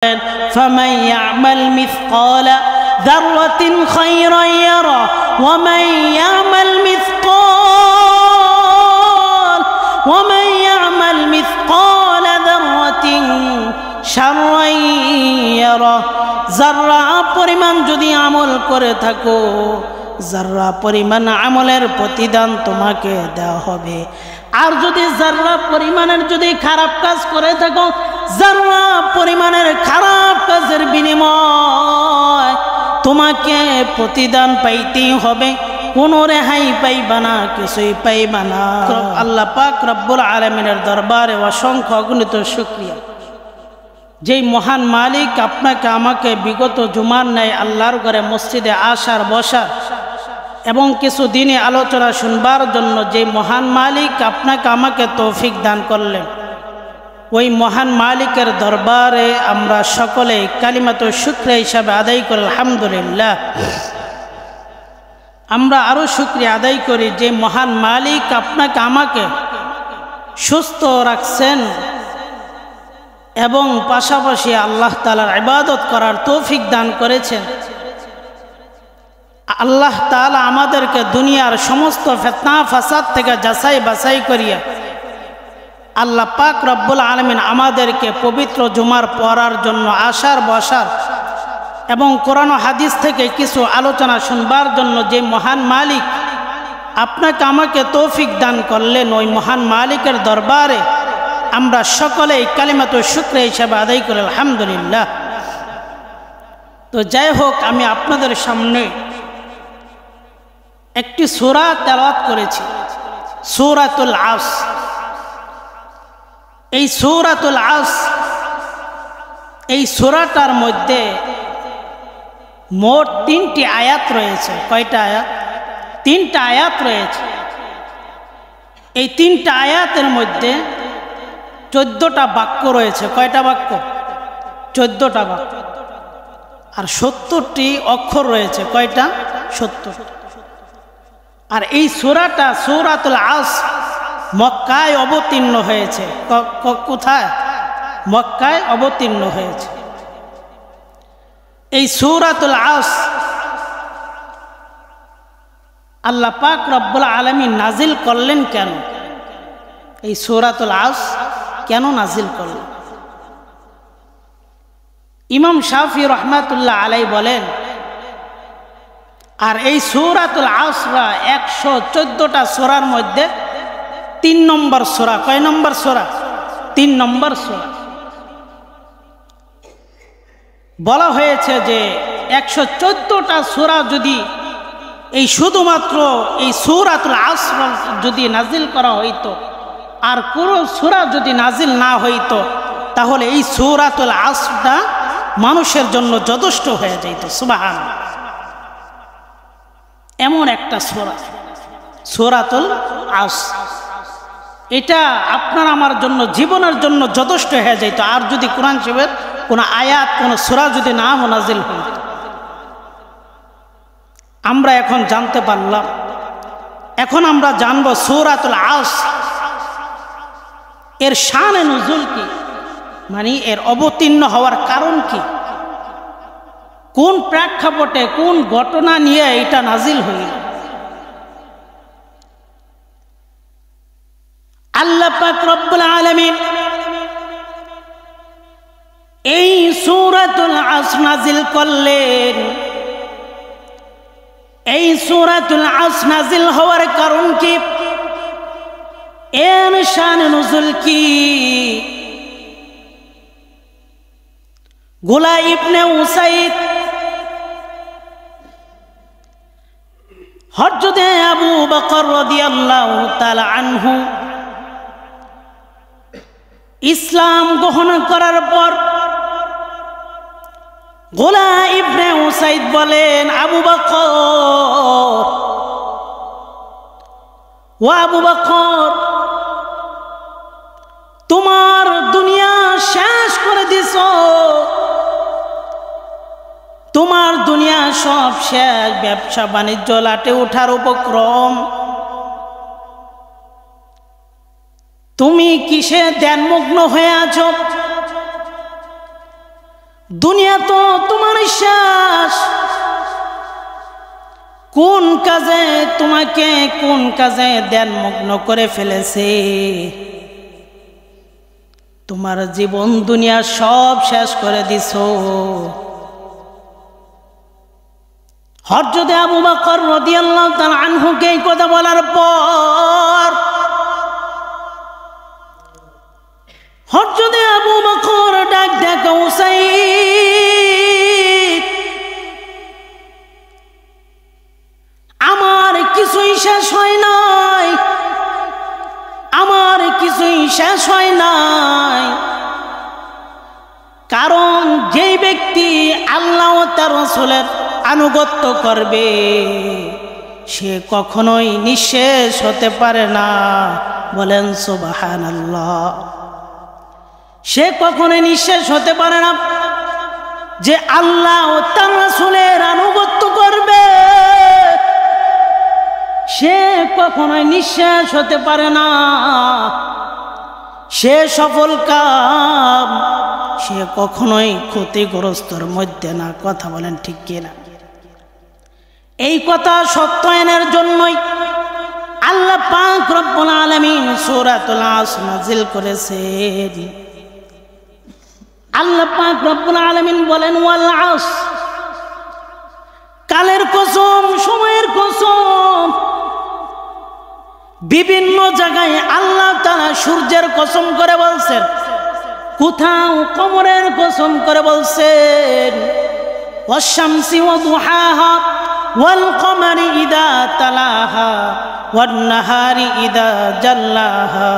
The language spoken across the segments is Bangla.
فمن يعمل مثقال ذرة خيرا يره ومن يعمل مثقال ذرة شرا يره যাররা পরিমাণ যদি আমল করে থাকো যাররা পরিমাণ আমলের প্রতিদান তোমাকে দেওয়া হবে। আর যদি যাররা পরিমাণের যদি খারাপ কাজ করে থাকো যাররা পরিমাণের খারাপ কাজের বিনিময় তোমাকে প্রতিদান পাইতেই হবে, কোনো রেহাই পাইবা না, কিছুই পাইবা না। আল্লাহ পাক রব্বুল আলামিনের দরবারে অসংখ্য অগণিত শুকরিয়া, যেই মহান মালিক আপনাকে আমাকে বিগত জুমার ন্যায় আল্লাহর ঘরে মসজিদে আসার বসার এবং কিছু দিনে আলোচনা শুনবার জন্য যে মহান মালিক আপনাকে আমাকে তৌফিক দান করলেন, ওই মহান মালিকের দরবারে আমরা সকলে কালিমাত শুকরিয়া হিসাবে আদায় করি আলহামদুলিল্লাহ। আমরা আরও শুকরিয়া আদায় করি যে মহান মালিক আপনাকে আমাকে সুস্থ রাখছেন এবং পাশাপাশি আল্লাহ তাআলার ইবাদত করার তৌফিক দান করেছেন। আল্লাহ তাআলা আমাদেরকে দুনিয়ার সমস্ত ফিতনা ফাসাদ থেকে যাচাই বাছাই করিয়া আল্লাহ পাক রব্বুল আলামিন আমাদেরকে পবিত্র জুমার পড়ার জন্য আসার বসার এবং কোরআন ও হাদিস থেকে কিছু আলোচনা শুনবার জন্য যে মহান মালিক আপনাকে আমাকে তৌফিক দান করলেন, ওই মহান মালিকের দরবারে আমরা সকলেই কালিমাত শুকরিয়া হিসাবে আদায় করি আলহামদুলিল্লাহ। তো যাই হোক, আমি আপনাদের সামনে একটি সূরা তেলাওয়াত করেছি, সূরাতুল আসর। এই সূরাতুল আসর, এই সূরাটার মধ্যে মোট 3টি আয়াত রয়েছে। কয়টা আয়াত? 3টা আয়াত রয়েছে। এই 3টা আয়াতের মধ্যে 14টা বাক্য রয়েছে। কয়টা বাক্য? 14টা বাক্য। আর 70টি অক্ষর রয়েছে। কয়টা? 70। আর এই সূরাটা সূরাতুল আসর মক্কায় অবতীর্ণ হয়েছে। কোথায়? মক্কায় অবতীর্ণ হয়েছে। এই সূরাতুল আসর আল্লাহ পাক রব্বুল আলামিন নাজিল করলেন কেন? এই সূরাতুল আসর কেন নাজিল করলেন? ইমাম শাফি রহমাতুল্লাহ আলাইহি বলেন, আর এই সূরাতুল আসর 114টা সূরার মধ্যে 3 নম্বর সূরা। কয় নম্বর সূরা? 3 নম্বর সূরা। বলা হয়েছে যে 114টা সূরা যদি এই শুধুমাত্র এই সূরাতুল আসর যদি নাজিল করা হইতো আর কোনো সূরা যদি নাজিল না হইতো তাহলে এই সূরাতুল আসরটা মানুষের জন্য যথেষ্ট হয়ে যাইত। সুবহানাল্লাহ। এমন একটা সূরা সূরাতুল আসর, এটা আপনার আমার জন্য জীবনের জন্য যথেষ্ট হয়ে যাইত। আর যদি কোরআন শরীফের কোনো আয়াত কোনো সূরা যদি না নাজিল হইত। আমরা এখন জানতে পারলাম, এখন আমরা জানব সূরাতুল আসর এর শানে নুজুল কি, মানে এর অবতীর্ণ হওয়ার কারণ কি, কোন প্রেক্ষাপটে কোন ঘটনা নিয়ে এটা নাজিল হইল। আল্লাহ পাক রব্বুল আলামিন এই সূরাতুল আসর নাজিল করলেন। এই সূরাতুল আসর নাজিল হওয়ার কারণ কি, এর শান নুজুল কি? গুলা ইবনে উসাইদ হযরতে আবু বকর রাদিয়াল্লাহু তাআলা আনহু ইসলাম গ্রহণ করার পর গোলা ইবনে উসাইদ বলেন, আবু বকর, ও আবু বকর, তোমার দুনিয়া শেষ করে দিছ, তোমার দুনিয়া সব শেষ, ব্যবসা বাণিজ্য লাটে ওঠার উপক্রম, তুমি কিসে ধ্যানমগ্ন হয়ে আছো? দুনিয়া তো তোমার শেষ, কোন কাজে তোমাকে কোন কাজে ধ্যানমগ্ন করে ফেলেছে, তোমার জীবন দুনিয়া সব শেষ করে দিছো। হযরত আবু বকর রাদিয়াল্লাহু তাআলা আনহুকে এই কথা বলার পর হযরত আবু বকর ডাক ডাকা উসাইদ, আমার কিছুই শেষ হয় নাই, আমার কিছুই শেষ হয় নাই। কারণ যেই ব্যক্তি আল্লাহ ও তার রাসূলের আনুগত্য করবে সে কখনোই নিঃশেষ হতে পারে না। বলেন সুবহানাল্লাহ। সে কখনোই নিঃশেষ হতে পারে না। যে আল্লাহ ও তার রাসূলের আনুগত্য করবে সে কখনোই নিঃশেষ হতে পারে না। সে সফল কাম, সে কখনোই ক্ষতিগ্রস্তর মধ্যে না। কথা বলেন ঠিক কিনা? এই কথা সত্যায়নের জন্যই আল্লাহ পাক রব্বুল আলামিন সূরাতুল আসর নাযিল করেছেন। আল্লাহ পাক রব্বুল আলামিন বলেন ওয়াল আসর, কালের কসম, সময়ের কসম। বিভিন্ন জায়গায় আল্লাহ তাআলা সূর্যের কসম করে বলছেন, কোথাও কমরের কসম করে বলছেন ওয়াশ-শামসি ওয়া দুহাহা ওয়াল কমারি ইযা তালাহা ওয়ান নাহারি ইযা জাল্লাহা।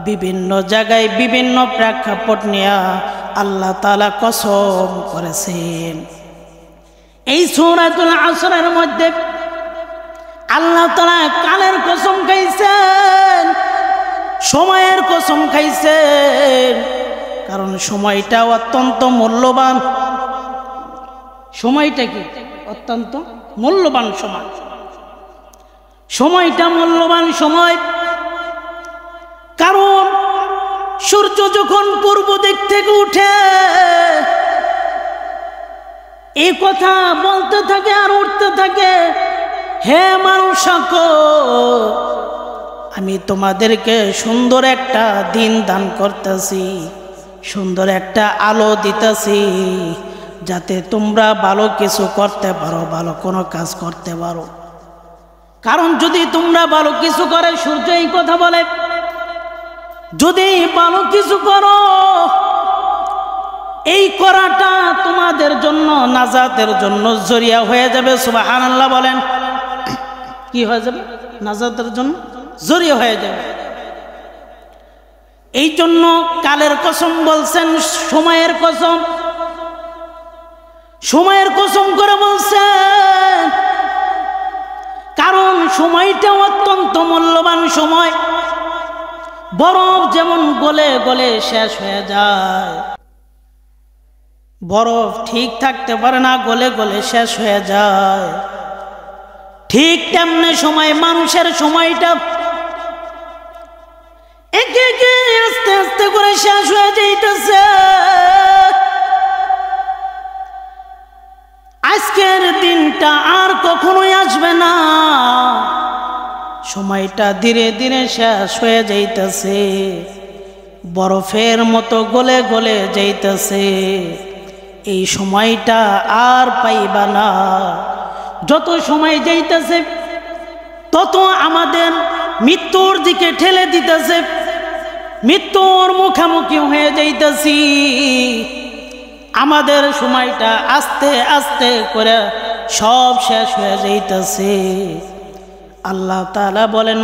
বিভিন্ন জায়গায় বিভিন্ন প্রেক্ষাপট নিয়ে আল্লাহ তাআলা কসম করেছেন। এই সূরাতুল আসরের মধ্যে আল্লাহ তাআলা কালের কসম খাইছেন, সময়ের কসম খাইছেন। কারণ সময়টা অত্যন্ত মূল্যবান। সময়টা কি? অত্যন্ত মূল্যবান সময়। সময়টা মূল্যবান সময়। কারণ সূর্য যখন পূর্ব দিক থেকে উঠে এই কথা বলতে থাকে আর উঠতে থাকে, হে মানুষ, আমি তোমাদেরকে সুন্দর একটা দিন দান করতেছি, সুন্দর একটা আলো দিতেছি, যাতে তোমরা ভালো কিছু করতে পারো, ভালো কোনো কাজ করতে পারো। কারণ যদি তোমরা ভালো কিছু করে, সূর্য এই কথা বলে, যদি ভালো কিছু করো এই করাটা তোমাদের জন্য নাজাতের জন্য জরিয়া হয়ে যাবে। সুবহানাল্লাহ বলেন। কি হয়ে যাবে? নাজাতের জন্য জরিয়া হয়ে যাবে। এই জন্য কালের কসম বলছেন, সময়ের কসম, সময়ের কসম করে বলছেন। কারণ সময়টা অত্যন্ত মূল্যবান সময়। বরফ যেমন গলে গলে শেষ হয়ে যায়, বরফ ঠিক থাকতে পারে না, গলে গলে শেষ হয়ে যায়। ঠিক তেমনি সময়, মানুষের সময়টা একে একে আস্তে আস্তে করে শেষ হয়ে যাইতেছে। আজকের দিনটা আর কখনোই আসবে না। সময়টা ধীরে ধীরে শেষ হয়ে যাইতেছে, বরফের মতো গলে গলে যাইতেছে। এই সময়টা আর পাইবা না। যত সময় যাইতেছে তত আমাদের মৃত্যুর দিকে ঠেলে দিতেছে, মৃত্যুর মুখোমুখি হয়ে যাইতেছি। আমাদের সময়টা আস্তে আস্তে করে সব শেষ হয়ে যাইতেছে। আল্লাহ তাআলা বলেন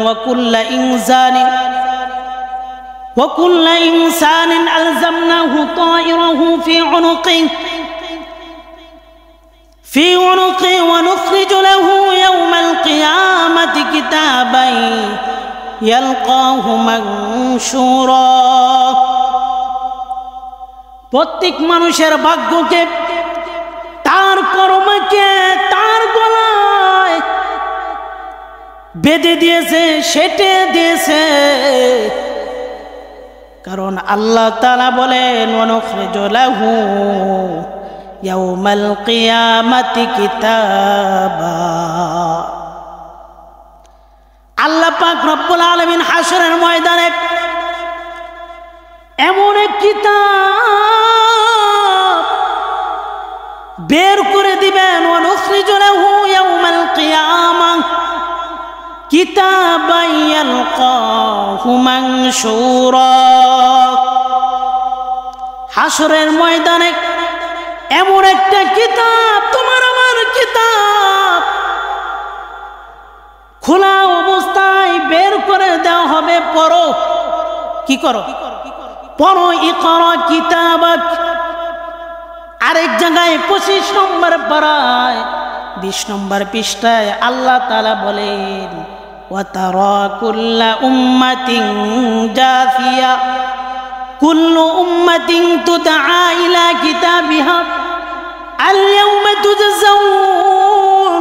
وكل إنسان ألزمناه طائره في عنقه ونخرج له يوم القيامة كتابا يلقاه منشورا। প্রত্যেক মানুষের ভাগ্যকে, তার কর্মকে তার গলায় বেঁধে দিয়েছে, সেটে দিয়েছে। কারণ আল্লাহ তাআলা বলেন ওয়ানুখরিজু লাহু ইয়াউমাল কিয়ামাতি কিতাবা। আল্লাহ পাক রব্বুল আলামিন হাশরের ময়দানে এমন এক কিতাব বের করে দিবেন, ওয়া নুখরিজু লাহু ইয়াউমাল কিয়ামাহ কিতাবান ইয়ালকাহু মানশুরা। হাশরের ময়দানে এমন একটা কিতাব, তোমার আমার কিতাব, খোলা অবস্থায় বের করে দেওয়া হবে। পড়ো, কি করো? পড়ো, ইকরা কিতাবাক। আরেক জায়গায় 25 নম্বর পারায় 20 নম্বর পৃষ্ঠায় আল্লাহ তাআলা বলেন, ওয়া তারা কুল্লা উম্মাতিন জাফিয়া কুল্লু উম্মাতিন তুদআ ইলা কিতাবিহা আল ইয়াউমা তুজজাউন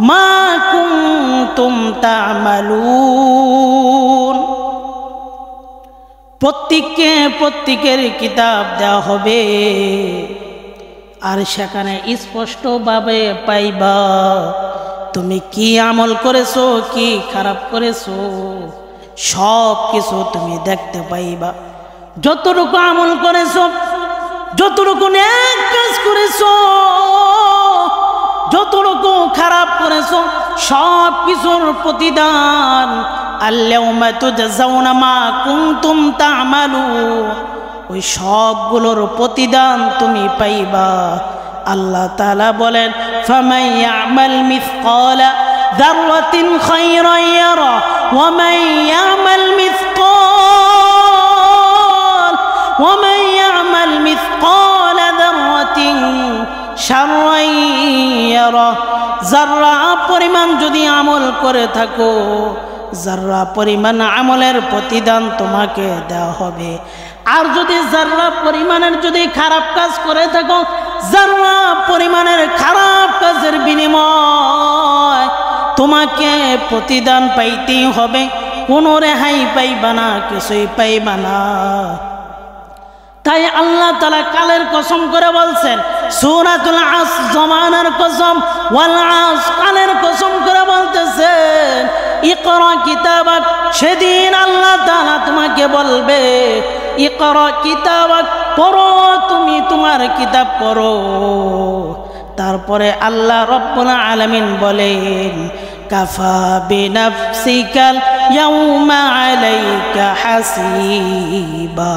মা কুনতুম তা'মালুন। প্রত্যেককে প্রত্যেকের কিতাব দেওয়া হবে, আর সেখানে স্পষ্টভাবে পাইবা তুমি কি আমল করেছো, কি খারাপ করেছো, সব কিছু তুমি দেখতে পাইবা। যতটুকু আমল করেছো, যতটুকু নেক কাজ করেছো, যতটুকু খারাপ করেছো, সব কিছুর প্রতিদান আল-ইয়াউমা তুজজাউনা মা কুনতুম তা'মালুন, ওই সবগুলোর প্রতিদান তুমি পাইবা। আল্লাহ তাআলা বলেন, ফামান ইয়া'মাল মিসকালা যাররাতিন খায়রান ইয়ারা ওয়া মান ইয়া'মাল মিসকালা যাররাতিন শাররান ইয়ারা। যাররা পরিমাণ যদি আমল করে থাকো, যাররা পরিমাণ আমলের প্রতিদান তোমাকে দেওয়া হবে। আর যদি যাররা পরিমাণের যদি খারাপ কাজ করে থাকো, যাররা পরিমাণের খারাপ কাজের বিনিময় তোমাকে প্রতিদান পাইতেই হবে, কোনো রেহাই পাইবা না, কিছুই পাইবা না। তাই আল্লাহ তাআলা কালের কসম করে বলছেন, সূরাতুল আসর, জমানার কসম, ওয়াল আসর, কালের কসম করে বলতেছেন, ইকরা কিতাবাক। সেদিন আল্লাহ তাআলা তোমাকে বলবে, ইকরা কিতাবাক, পড়ো, তুমি তোমার কিতাব পড়ো। তারপরে আল্লাহ রব্বুল আলামিন বলেন, কাফা বিনাফসিকাল ইয়াউমা আলাইকা হাসিবা।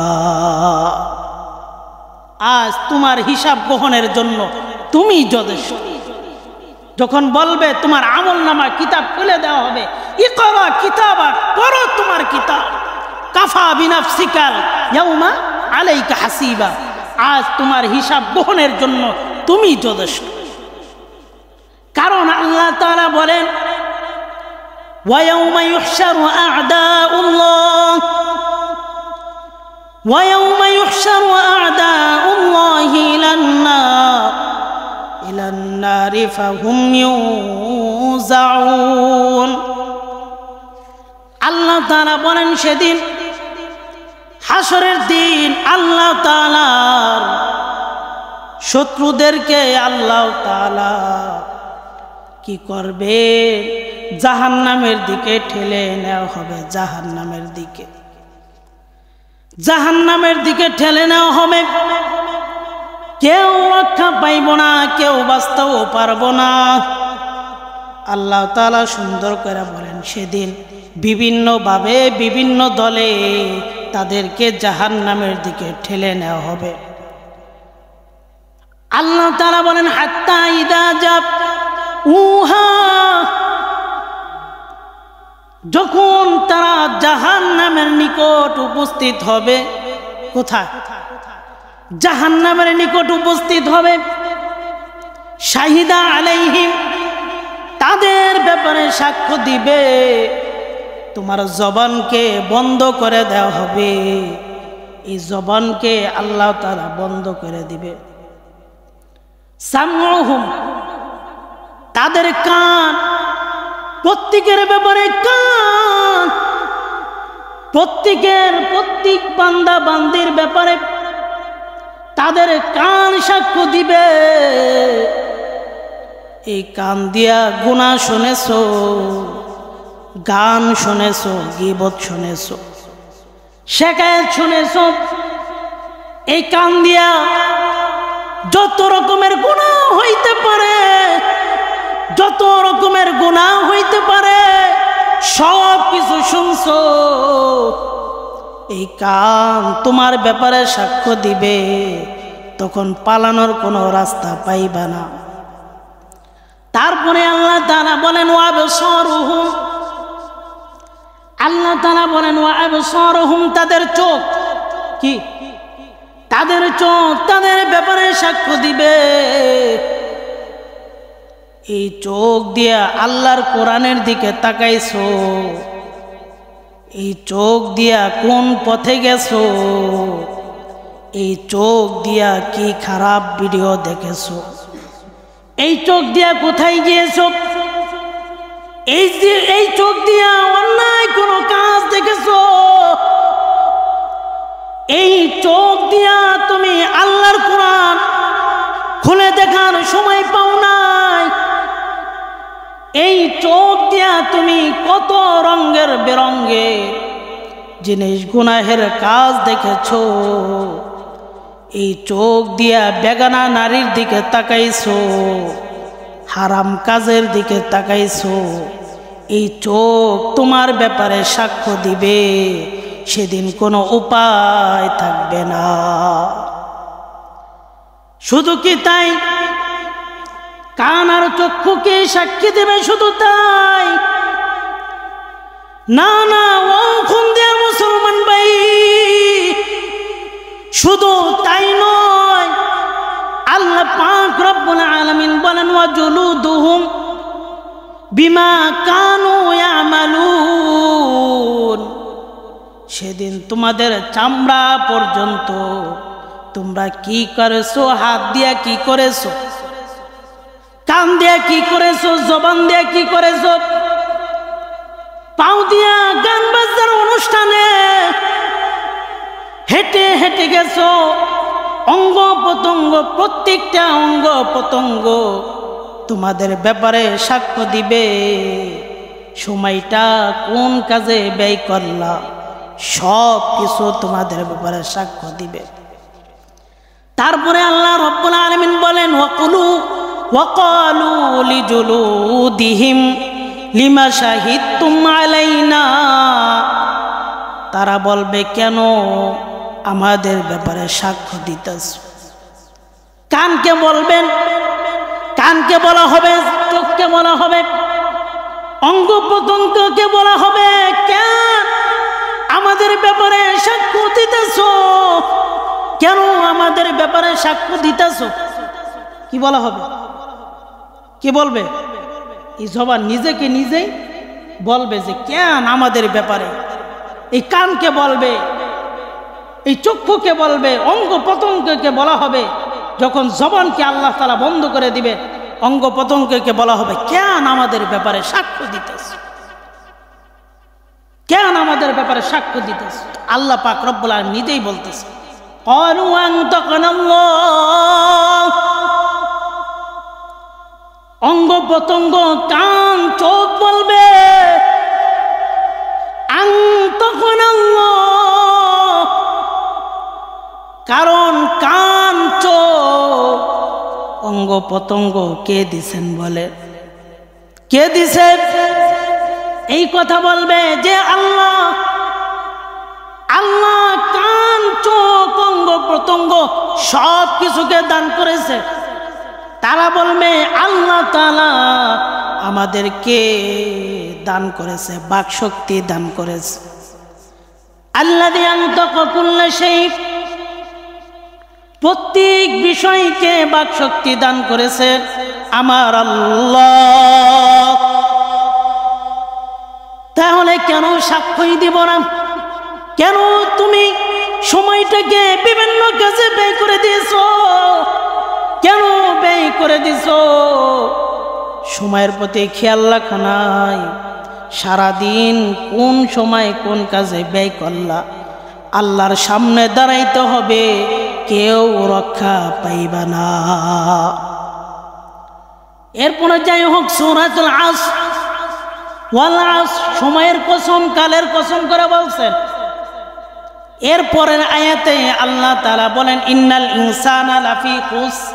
আজ তোমার হিসাব গ্রহণের জন্য তুমি যথেষ্ট। যখন বলবে তোমার আমলনামা কিতাব খুলে দেওয়া হবে, ইকরা কিতাবাক, পড়ো তোমার কিতাব, কাফা বিনাফসিকাল ইয়াউমা আলাইকা হাসিবা। আজ তোমার হিসাব গ্রহণের জন্য তুমি যথেষ্ট। কারণ আল্লাহ তাআলা বলেন, ওয়া ইয়াউমা ইউহশারু আ'দাউল্লাহ ওয়া ইয়াউমা ইউহশারু আ'দাউল্লাহি ইলান নারি ফাহুম ইউযাউন। আল্লাহ তাআলা বলেন, সেদিন হাশরের দিন আল্লাহ তাআলার শত্রুদেরকে আল্লাহ তাআলা কি করবে? জাহান্নামের দিকে ঠেলে নেওয়া হবে। জাহান্নামের দিকে, জাহান্নামের দিকে ঠেলে নেওয়া হবে। কেউ রক্ষা পাইব না, কেউ বাঁচতেও পারবো না। আল্লাহ তাআলা সুন্দর করে বলেন, সেদিন বিভিন্নভাবে বিভিন্ন দলে তাদেরকে জাহান্নামের দিকে ঠেলে নেওয়া হবে। আল্লাহ তাআলা বলেন, হাত্তা ইদা জাব উহা, যখন তারা জাহান্নামের নিকট উপস্থিত হবে। কোথায়? জাহান্নামের নিকট উপস্থিত হবে। শাহিদা আলাইহিম, তাদের ব্যাপারে সাক্ষ্য দিবে। তোমার জবানকে বন্ধ করে দেওয়া হবে। এই জবানকে আল্লাহ তাআলা বন্ধ করে দিবে। সামউহুম, তাদের কান, প্রত্যেকের ব্যাপারে কান, প্রত্যেক বান্দা বান্দির ব্যাপারে তাদের কান সাক্ষ্য দিবে। এই কান দিয়া গুনাহ শুনেছো, গান শুনেছো, গীবত শুনেছো, শিকায়েত শুনেছো। এই কান দিয়া যত রকমের গুনাহ হইতে পারে, যত রকমের গুনাহ হইতে পারে, সব কিছু শুনছো। এই কান তোমার ব্যাপারে সাক্ষ্য দিবে, তখন পালানোর কোনো রাস্তা পাইবা না। তারপরে আল্লাহ তাআলা বলেন ওয়াবসারুহুম, আল্লাহ তাআলা বলেন ওয়াবসারুহুম, তাদের চোখ কি, তাদের চোখ তাদের ব্যাপারে সাক্ষ্য দিবে। এই চোখ দিয়া আল্লাহর কোরআনের দিকে তাকাইছো, এই চোখ দিয়া কোন পথে গেছো, এই চোখ দিয়া কি খারাপ ভিডিও দেখেছো, এই চোখ দিয়া কোথায় গিয়েছো, এই চোখ দিয়া অন্যায় কোনো কাজ দেখেছো, এই চোখ দিয়া তুমি আল্লাহর কোরআন খুলে দেখার সময় পাও নাই, এই চোখ দিয়া তুমি কত রঙের বেরঙে জিনিস গুনাহের কাজ দেখেছো, এই চোখ দিয়া বেগানা নারীর দিকে তাকাইছো, হারাম কাজের দিকে তাকাইছো। এই চোখ তোমার ব্যাপারে সাক্ষ্য দিবে, সেদিন কোনো উপায় থাকবে না। শুধু কি তাই, কান আর চক্ষুকে সাক্ষী দেবে শুধু তাই না, না ও খুন্দিয়া মুসলমান ভাই, শুধু তাই নয়, আল্লাহ পাক রব্বুল আলামিন বলেন ওয়াজুলুদুহুম বিমা কানু ইয়ামালুন, সেদিন তোমাদের চামড়া পর্যন্ত তোমরা কি করেছো, হাত দিয়া কি করেছো, কান দিয়া কি করেছো, জবান দিয়া কি করেছো, পাও দিয়া গান বাজনার অনুষ্ঠানে হেঁটে হেঁটে গেছো, অঙ্গ প্রত্যঙ্গ, প্রত্যেকটা অঙ্গ প্রত্যঙ্গ তোমাদের ব্যাপারে সাক্ষ্য দিবে। সময়টা কোন কাজে ব্যয় করলা, সব কিছু তোমাদের ব্যাপারে সাক্ষ্য দিবে। তারপরে আল্লাহ রব্বুল আলামিন বলেন ওয়াকালু লিজুলুদিহিম লিমা শাহিদতুম আলাইনা, তারা বলবে কেন আমাদের ব্যাপারে সাক্ষ্য দিতেছ। কানকে বলবেন, কানকে বলা হবে, চোখকে বলা হবে, অঙ্গ প্রত্যঙ্গকে বলা হবে, কেন আমাদের ব্যাপারে সাক্ষ্য দিতেছ, কেন আমাদের ব্যাপারে সাক্ষ্য দিতেছ। কি বলা হবে, কি বলবে? এই জবান নিজেকে নিজেই বলবে যে কেন আমাদের ব্যাপারে। এই কানকে বলবে, এই চক্ষুকে বলবে, অঙ্গ প্রত্যঙ্গকে বলা হবে। যখন জবানকে আল্লাহ তাআলা বন্ধ করে দিবে, অঙ্গ প্রত্যঙ্গকে বলা হবে কেন আমাদের ব্যাপারে সাক্ষ্য দিতেছ, কেন আমাদের ব্যাপারে সাক্ষ্য দিতেছ। আল্লাহ পাক রব্বুল আলামিন নিজেই বলতেছে ক্বালু আনতাকানাল্লাহ, অঙ্গ প্রত্যঙ্গ, কান চোখ বলবে আনতাকানাল্লাহ, কারণ কান চোখ অঙ্গ প্রত্যঙ্গ কে দিছেন বলে, কে দিছেন? এই কথা বলবে যে আল্লাহ। আল্লাহ কান চোখ অঙ্গ প্রত্যঙ্গ সব কিছুকে দান করেছে। তারা বলবে আল্লাহ তাআলা আমাদেরকে দান করেছে, বাকশক্তি দান করেছে। আল্লাযী আনতাকা কুল্লা শাই, প্রত্যেক বিষয়কে বাকশক্তি দান করেছে আমার আল্লাহ। তাহলে কেন সাক্ষ্যই দিব না? কেন তুমি সময়টাকে বিভিন্ন কাজে ব্যয় করে দিয়েছো? কেন ব্যয় করে দিছো? সময়ের প্রতি খেয়াল রাখো নাই? সারাদিন কোন সময় কোন কাজে ব্যয় করলা? আল্লাহর সামনে দাঁড়াইতে হবে, কেউ রক্ষা পাইবা না। এরপরে যাই হোক, সূরাতুল আসর, ওয়াল আসর, সময়ের কসম, কালের কসম করে বলছেন। এরপরের আয়াতে আল্লাহ তাআলা বলেন, ইন্নাল ইনসানা লাফি খুসর,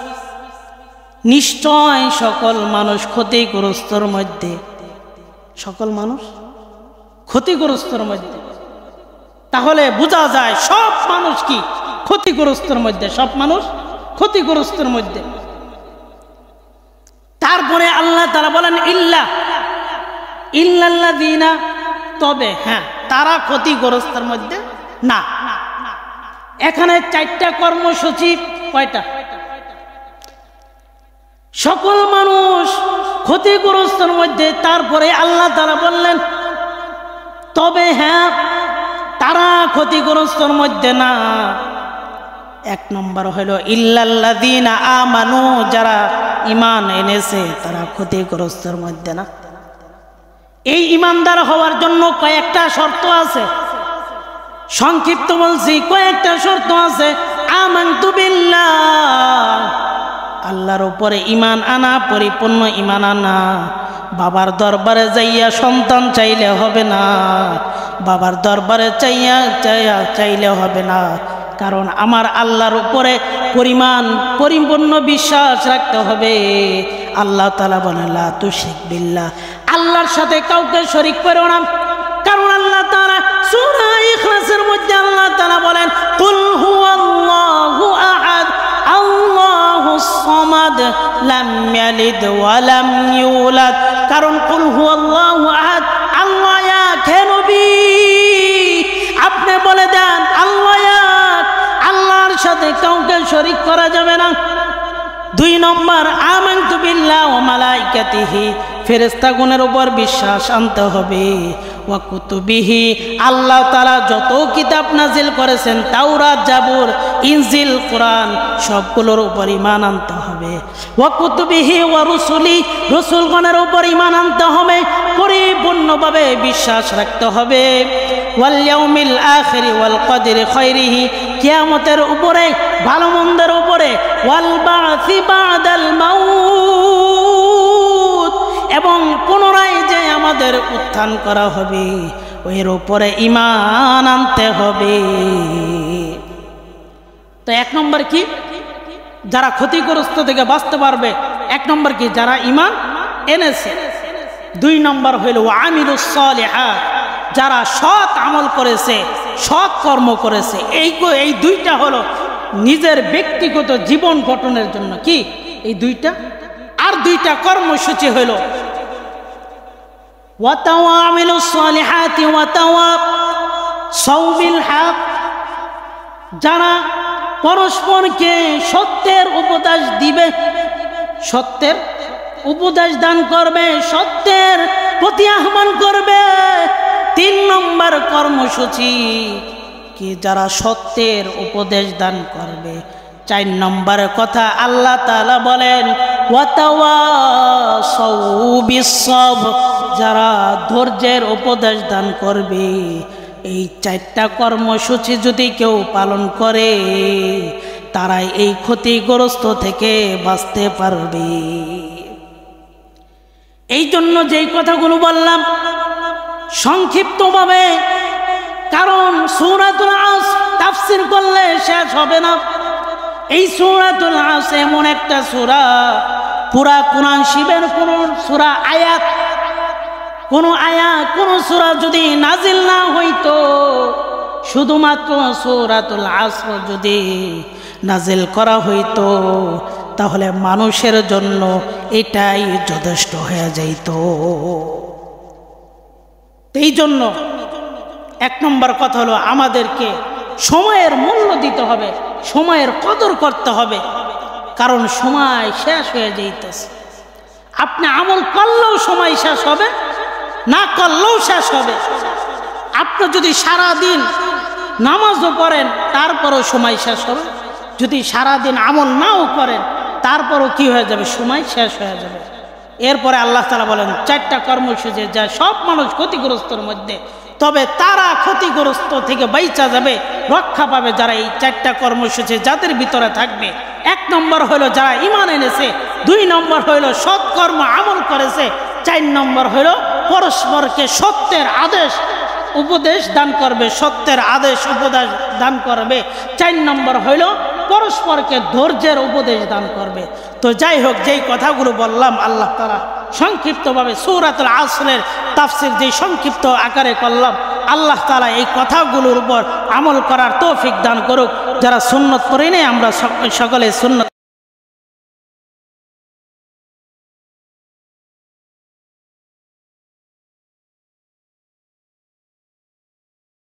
নিশ্চয় সকল মানুষ ক্ষতিগ্রস্তর মধ্যে। সকল মানুষ ক্ষতিগ্রস্তর মধ্যে। তাহলে বোঝা যায় সব মানুষ কি ক্ষতিগ্রস্তর মধ্যে, সব মানুষ ক্ষতিগ্রস্তর মধ্যে। তারপরে আল্লাহ তাআলা বলেন ইল্লাল্লাযীনা, তবে হ্যাঁ তারা ক্ষতিগ্রস্তর মধ্যে না। এখানে 4টা কর্মসূচি। কয়টা? সকল মানুষ ক্ষতিগ্রস্তর মধ্যে। তারপরে আল্লাহ তাআলা বললেন তবে হ্যাঁ তারা ক্ষতিগ্রস্তর মধ্যে না। 1 নম্বর হলো ইল্লাল্লাযীনা আমানু, যারা ঈমান এনেছে তারা ক্ষতিগ্রস্তর মধ্যে না। এই ঈমানদার হওয়ার জন্য কয়েকটা শর্ত আছে, সংক্ষিপ্ত বলছি, কয়েকটা শর্ত আছে। আমানতু বিল্লাহ, আল্লাহর উপরে ঈমান আনা, পরিপূর্ণ ঈমান আনা। বাবার দরবারে যাইয়া সন্তান চাইলে হবে না, বাবার দরবারে চাইলে হবে না, কারণ আমার আল্লাহর উপরে পরিপূর্ণ বিশ্বাস রাখতে হবে। আল্লাহ তাআলা বলেন লা তুশরিক বিল্লাহ, আল্লাহর সাথে কাউকে শরীক করো না। কারণ আল্লাহ তাআলা সূরা ইখলাসের মধ্যে আল্লাহ তাআলা বলেন কুল হুয়াল্লাহু আহাদ আল্লাহুস সামাদ লাম ইয়ালিদ ওয়া লাম ইউলাদ। কারণ কুল হুয়াল্লাহু আহাদ, আল্লাহ এক। হে নবী আপনি বলে দেন আল্লাহ এক, আল্লাহর সাথে কাউকে শরীক করা যাবে না। 2 নম্বর আমানতু বিল্লাহ ওয়া মালাইকাতিহি, ফেরেশতাগণের উপর বিশ্বাস আনতে হবে। ওয়া কুতুবিহি, আল্লাহ তাআলা যত কিতাব নাজিল করেছেন, তাওরাত, জাবুর, ইনজিল, কোরআন, সবগুলোর উপর ঈমান আনতে হবে। ওয়া কুতুবিহি ওয়া রুসুলি, রাসূলগণের উপর ঈমান আনতে হবে, পরিপূর্ণভাবে বিশ্বাস রাখতে হবে। ওয়াল ইয়াউমিল আখির ওয়াল কদরি খায়রিহি, কিয়ামতের উপরে, ভালো মন্দের উপরে। ওয়াল বা'সি বা'দাল মাউত, এবং পুনরায় যে আমাদের উত্থান করা হবে এর উপরে ঈমান আনতে হবে। তো 1 নম্বর কি? যারা ক্ষতিগ্রস্ত থেকে বাঁচতে পারবে। 1 নম্বর কি? যারা ঈমান এনেছে। 2 নম্বর হইল ওয়া আমিলুস সালিহাত, যারা সৎ আমল করেছে, সৎ কর্ম করেছে। এই 2টা হলো নিজের ব্যক্তিগত জীবন গঠনের জন্য। কি এই 2টা? আর 2টা কর্মসূচি হইল ওয়াতাওয়ামিলুস সালিহাতি ওয়াতাওয়াসাউ বিল হক, যারা পরস্পরকে সত্যের উপদেশ দিবে, সত্যের উপদেশ দান করবে, সত্যের প্রতি আহ্বান করবে। 3 নম্বর কর্মসূচি কি? যারা সত্যের উপদেশ দান করবে। 4 নম্বরের কথা আল্লাহ তাআলা বলেন ওয়াতাওয়াসাউ বিস সবর, যারা ধৈর্যের উপদেশ দান করবে। এই 4টা কর্মসূচি যদি কেউ পালন করে, তারাই এই ক্ষতিগ্রস্ত থেকে বাঁচতে পারবে। এই জন্য যেই কথাগুলো বললাম সংক্ষিপ্তভাবে, কারণ সূরাতুল আসর তাফসীর করলে শেষ হবে না। এই সূরাতুল আসর এমন একটা সূরা, পুরা কোরআন শিবের কোন সূরা আয়াত, কোন সূরা যদি নাজিল না হইতো, শুধুমাত্র সূরাতুল আসর যদি নাজিল করা হইতো, তাহলে মানুষের জন্য এটাই যথেষ্ট হয়ে যাইত। এই জন্য 1 নম্বর কথা হলো আমাদেরকে সময়ের মূল্য দিতে হবে, সময়ের কদর করতে হবে। কারণ সময় শেষ হয়ে যাইতেছে। আপনি আমল করলেও সময় শেষ হবে, না করলেও শেষ হবে। আপনি যদি সারা দিন নামাজও পড়েন তারপরও সময় শেষ হবে, যদি সারা দিন আমল নাও করেন তারপরও কি হয়ে যাবে? সময় শেষ হয়ে যাবে। এরপরে আল্লাহ তাআলা বলেন 4টা কর্মসূচি, যা সব মানুষ ক্ষতিগ্রস্তর মধ্যে। তবে তারা ক্ষতিগ্রস্ত থেকে বাইচা যাবে, রক্ষা পাবে যারা এই 4টা কর্মসূচি যাদের ভিতরে থাকবে। 1 নম্বর হলো যারা ঈমান এনেছে, 2 নম্বর হলো সৎকর্ম আমল করেছে, 4 নম্বর হলো পরস্পরকে সত্যের আদেশ উপদেশ দান করবে, সত্যের আদেশ উপদেশ দান করবে। 4 নম্বর হইল পরস্পরকে ধৈর্যের উপদেশ দান করবে। তো যাই হোক, যেই কথাগুলো বললাম আল্লাহ তাআলা সংক্ষিপ্তভাবে সূরাতুল আসরের তাফসীর যেই সংক্ষিপ্ত আকারে করলাম, আল্লাহ তাআলা এই কথাগুলোর উপর আমল করার তৌফিক দান করুক। যারা সুন্নত পড়ি নাই আমরা সকলে সুন্নত